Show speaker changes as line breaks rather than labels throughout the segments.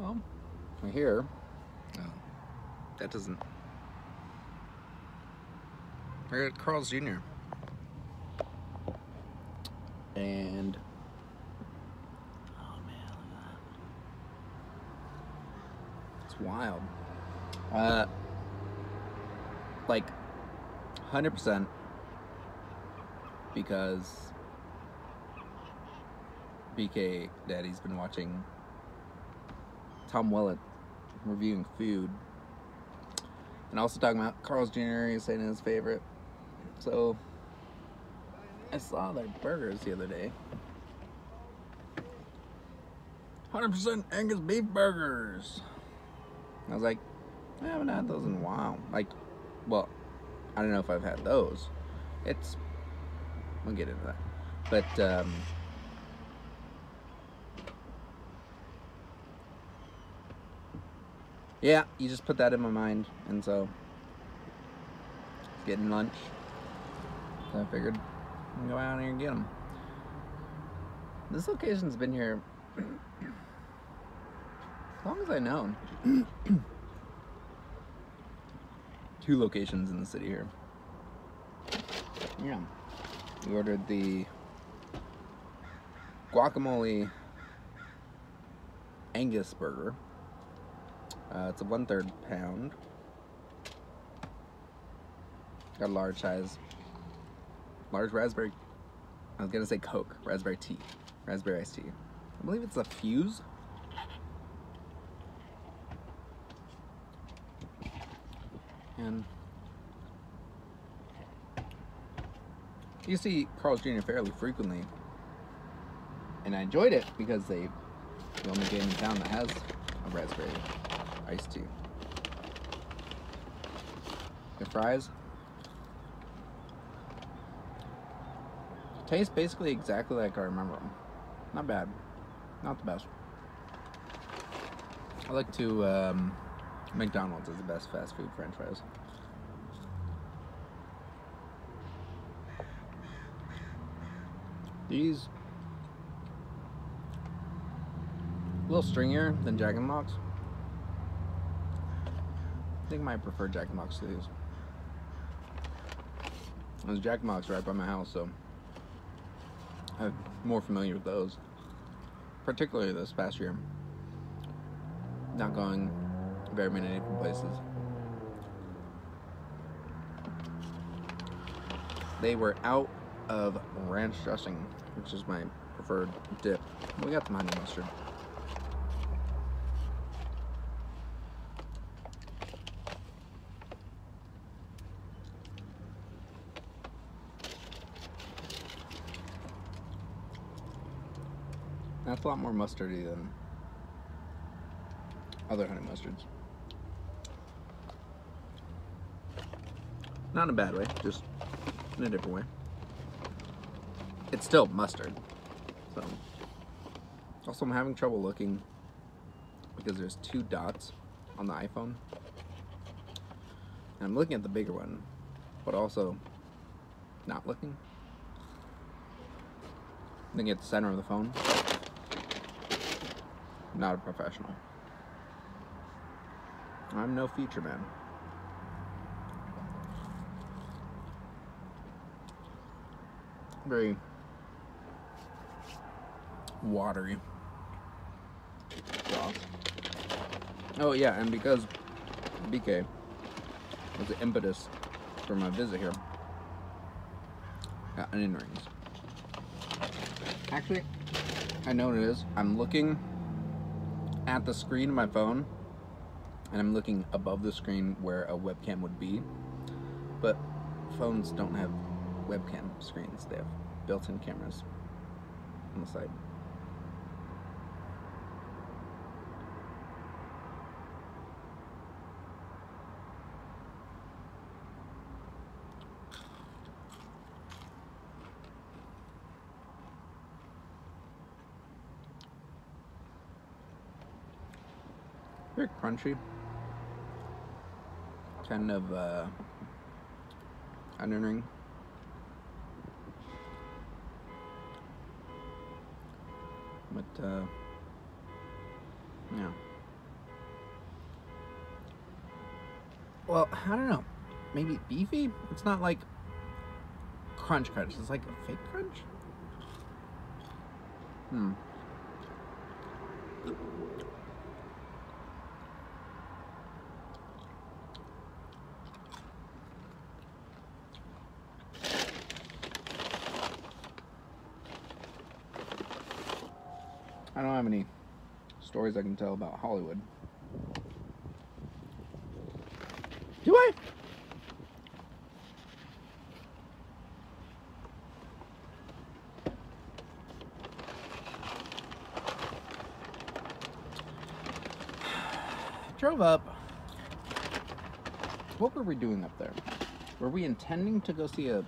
Well, we're here. Oh, that doesn't. We're at Carl's Jr. And oh man, look at that. It's wild. Like 100% because BK Daddy's been watching Tom Willett reviewing food and also talking about Carl's Jr. He's saying his favorite. So I saw their burgers the other day. 100% Angus beef burgers. I was like, I haven't had those in a while. Like, well, I don't know if I've had those. We'll get into that. But, yeah, you just put that in my mind. And so, getting lunch. So I figured I'd go out here and get them. This location's been here as long as I've known. 2 locations in the city here. Yeah. We ordered the Guacamole Angus burger. It's a 1/3 pound. Got a large size. Large raspberry. I was gonna say Coke. Raspberry tea. Raspberry iced tea. I believe it's a Fuse. And you see Carl's Jr. fairly frequently, and I enjoyed it because the only game in town that has a raspberry iced tea. The fries taste basically exactly like I remember them. Not bad, not the best. I like to McDonald's is the best fast food French fries. These a little stringier than Jack in the Box. I think I might prefer Jack in the Box to these. There's Jack in the Box right by my house, so I'm more familiar with those. Particularly this past year. Not going very many different places. They were out of ranch dressing, which is my preferred dip. We got some honey mustard. That's a lot more mustardy than other honey mustards. Not in a bad way, just in a different way. It's still mustard. So, also I'm having trouble looking because there's 2 dots on the iPhone. And I'm looking at the bigger one, but also not looking. Looking at the center of the phone. Not a professional. I'm no feature man. Very watery sauce. Oh yeah, and because BK was the impetus for my visit here, got onion rings. Actually, I know what it is. I'm looking at the screen of my phone, and I'm looking above the screen where a webcam would be, but phones don't have webcam screens. They have built-in cameras on the side. Very crunchy. Kind of onion ring. But yeah. well, I don't know. Maybe beefy? It's not like crunch. It's like a fake crunch. I don't have any stories I can tell about Hollywood. Do I? Drove up. What were we doing up there? Were we intending to go see a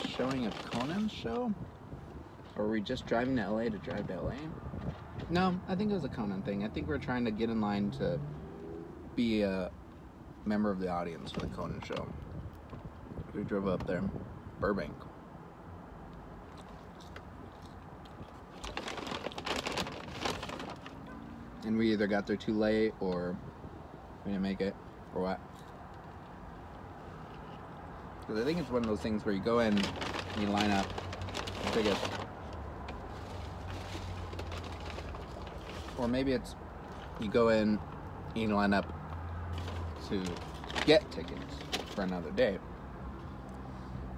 showing of Conan's show? Or were we just driving to LA to drive to LA? No, I think it was a Conan thing. I think we're trying to get in line to be a member of the audience for the Conan show. We drove up there, Burbank. And we either got there too late or we didn't make it, or what? Because I think it's one of those things where you go in, you line up, tickets. Or maybe it's you go in, you line up to get tickets for another day.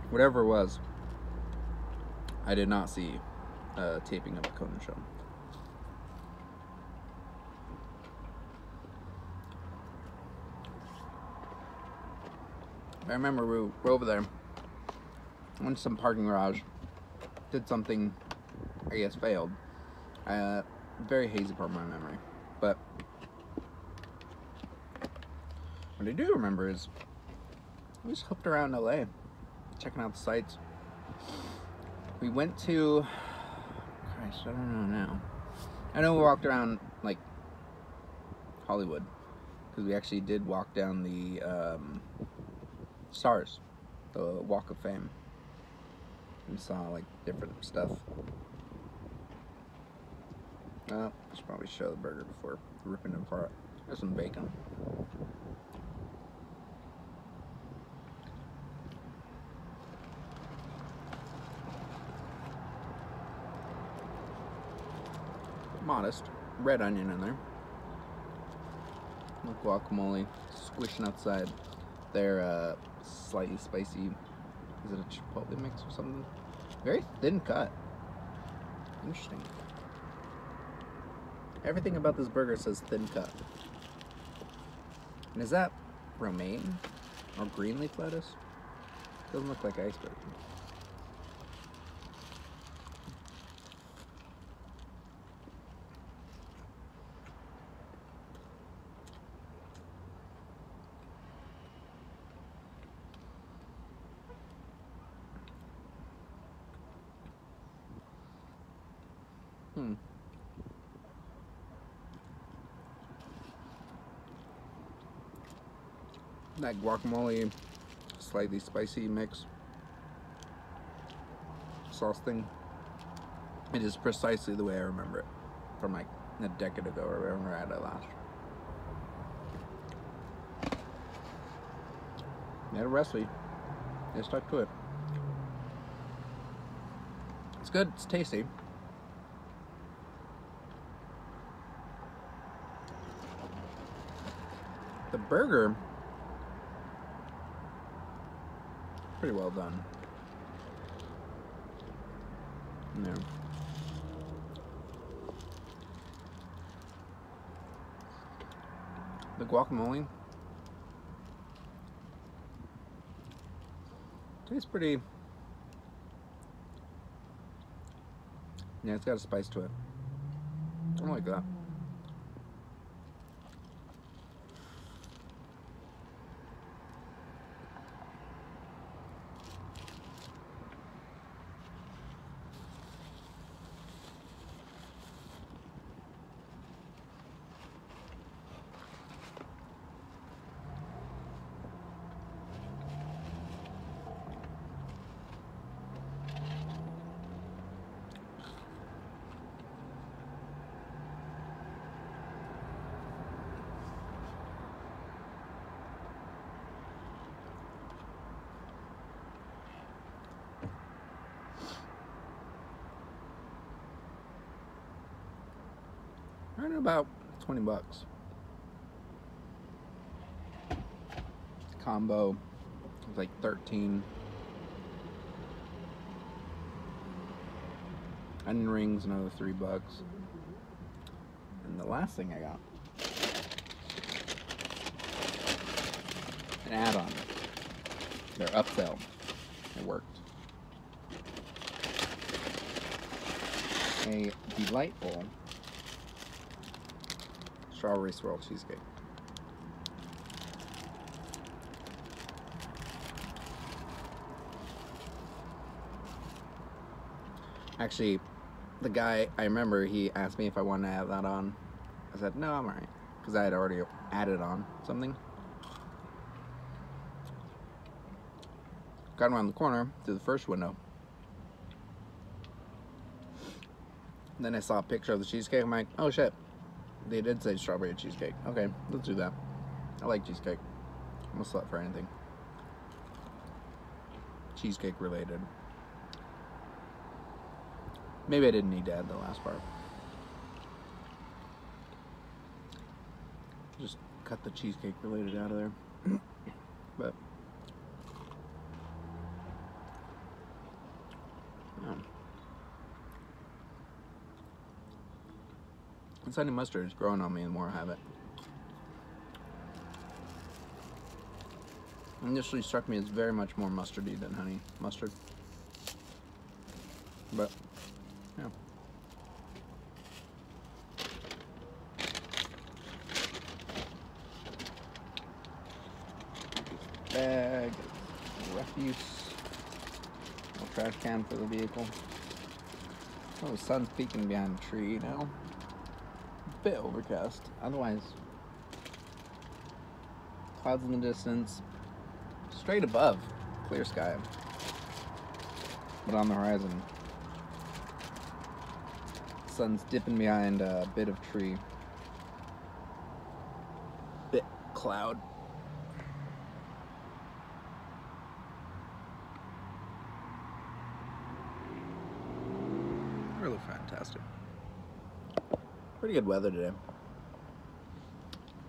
Whatever it was, I did not see a taping of a Conan show. I remember we were over there, went to some parking garage, did something, I guess failed. Very hazy part of my memory, but what I do remember is we just hopped around LA, checking out the sights. We went to, Christ, I don't know now. I know we walked around like Hollywood because we actually did walk down the stars, the Walk of Fame. We saw like different stuff. I should probably show the burger before ripping it apart. There's some bacon. Modest. Red onion in there. With guacamole squishing outside. They're slightly spicy. Is it a chipotle mix or something? Very thin cut. Interesting. Everything about this burger says thin cut. And is that romaine or green leaf lettuce? Doesn't look like iceberg. That guacamole, slightly spicy mix sauce thing, it is precisely the way I remember it from like a decade ago or whenever I had it last. They had a recipe. They stuck to it. It's good. It's tasty. The burger, pretty well done. Yeah. The guacamole tastes pretty. Yeah, it's got a spice to it. I like that. Right at about 20 bucks. Combo was like 13. Onion rings, another 3 bucks. And the last thing I got, an add-on. Their upsell. It worked. A delightful strawberry swirl cheesecake. Actually, the guy, I remember he asked me if I wanted to have that on. I said, no, I'm alright. Because I had already added on something. Got around the corner to the first window. And then I saw a picture of the cheesecake. I'm like, oh shit. They did say strawberry cheesecake. Okay, let's do that. I like cheesecake. I'm a slut for anything cheesecake related. Maybe I didn't need to add the last part. Just cut the cheesecake related out of there. But this honey mustard is growing on me the more I have it. Initially struck me as very much more mustardy than honey mustard. But yeah. Bag, refuse, little trash can for the vehicle. Oh, the sun's peeking behind a tree now. A bit overcast. Otherwise, clouds in the distance. Straight above, clear sky. But on the horizon, sun's dipping behind a bit of tree. Bit cloud. Really fantastic. Pretty good weather today.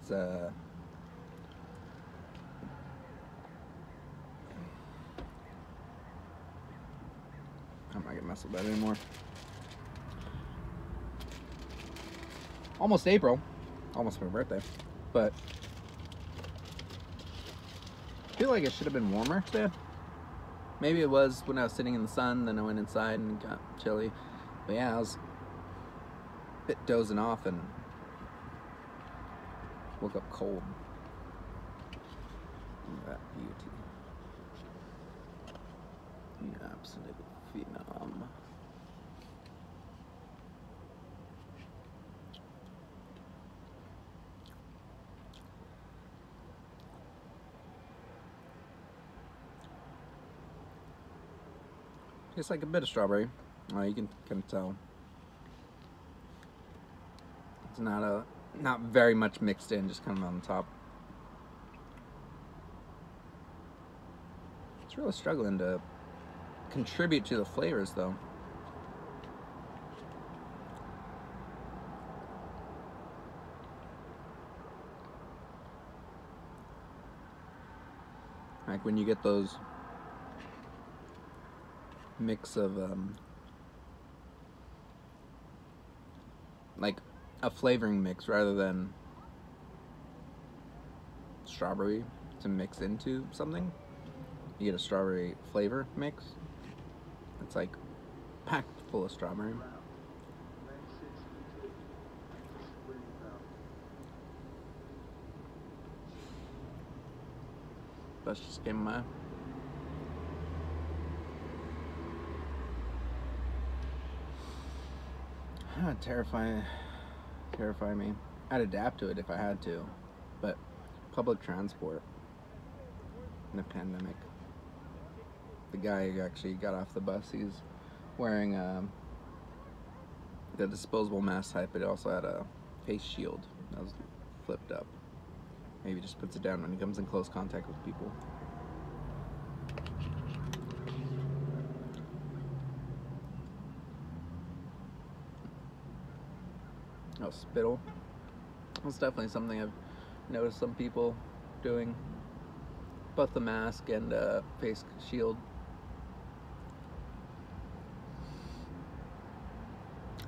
It's I'm not gonna mess with that anymore. Almost April. Almost my birthday. But I feel like it should have been warmer today. Maybe it was when I was sitting in the sun, then I went inside and got chilly. But yeah, I was a bit dozing off and woke up cold. That beauty. The absolute phenom. Tastes like a bit of strawberry. You can tell. It's not very much mixed in, just kind of on the top. It's really struggling to contribute to the flavors though. Like when you get those mix of like a flavoring mix rather than strawberry to mix into something, you get a strawberry flavor mix. It's like packed full of strawberry. That's just came my terrify me. I'd adapt to it if I had to, but public transport in the pandemic. The guy who actually got off the bus, he's wearing the disposable mask type, but it also had a face shield that was flipped up. Maybe just puts it down when he comes in close contact with people. Oh, spittle. That's definitely something I've noticed some people doing. Both the mask and face shield.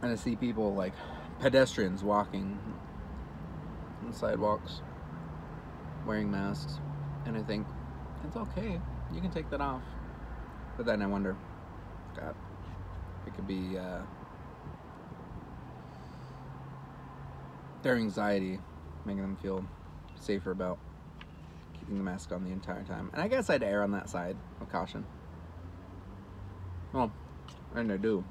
And I see people like pedestrians walking on sidewalks wearing masks, and I think it's okay, you can take that off. But then I wonder, God, it could be their anxiety making them feel safer about keeping the mask on the entire time. And I guess I'd err on that side of caution. Well, and I do.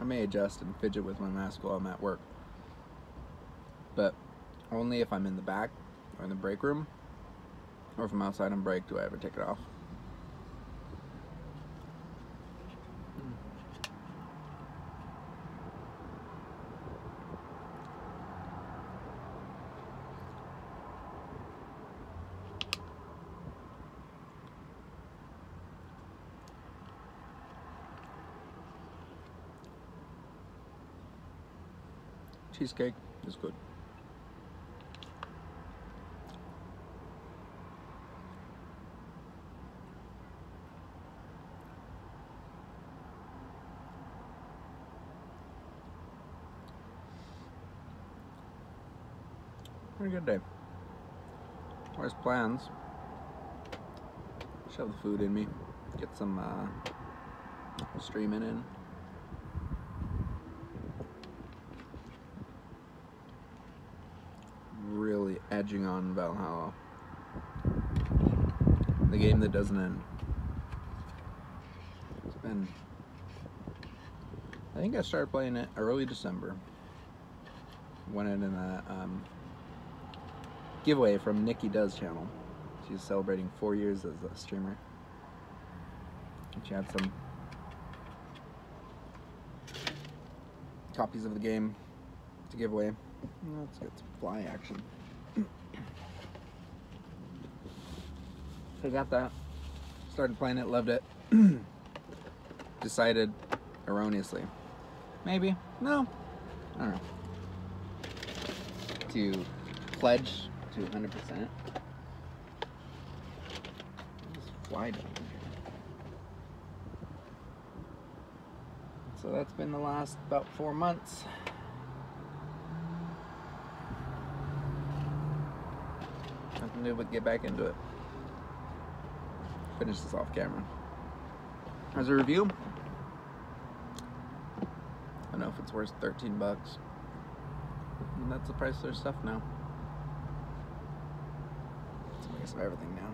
I may adjust and fidget with my mask while I'm at work, but only if I'm in the back or in the break room, or if I'm outside on break do I ever take it off. Cheesecake is good. Pretty good day. Where's plans? Shove the food in me. Get some streaming in. Really edging on Valhalla. The game that doesn't end. It's been... I think I started playing it early December. Went in a giveaway from Nikki Does channel. She's celebrating 4 years as a streamer. She had some copies of the game to give away. Let's get some fly action. I got that. Started playing it, loved it. Decided erroneously. Maybe. No. I don't know. To pledge to 100%. This fly down here. So that's been the last about 4 months. Nothing new but get back into it. Finish this off camera. As a review, I don't know if it's worth 13 bucks. And that's the price of their stuff now. It's the price of everything now.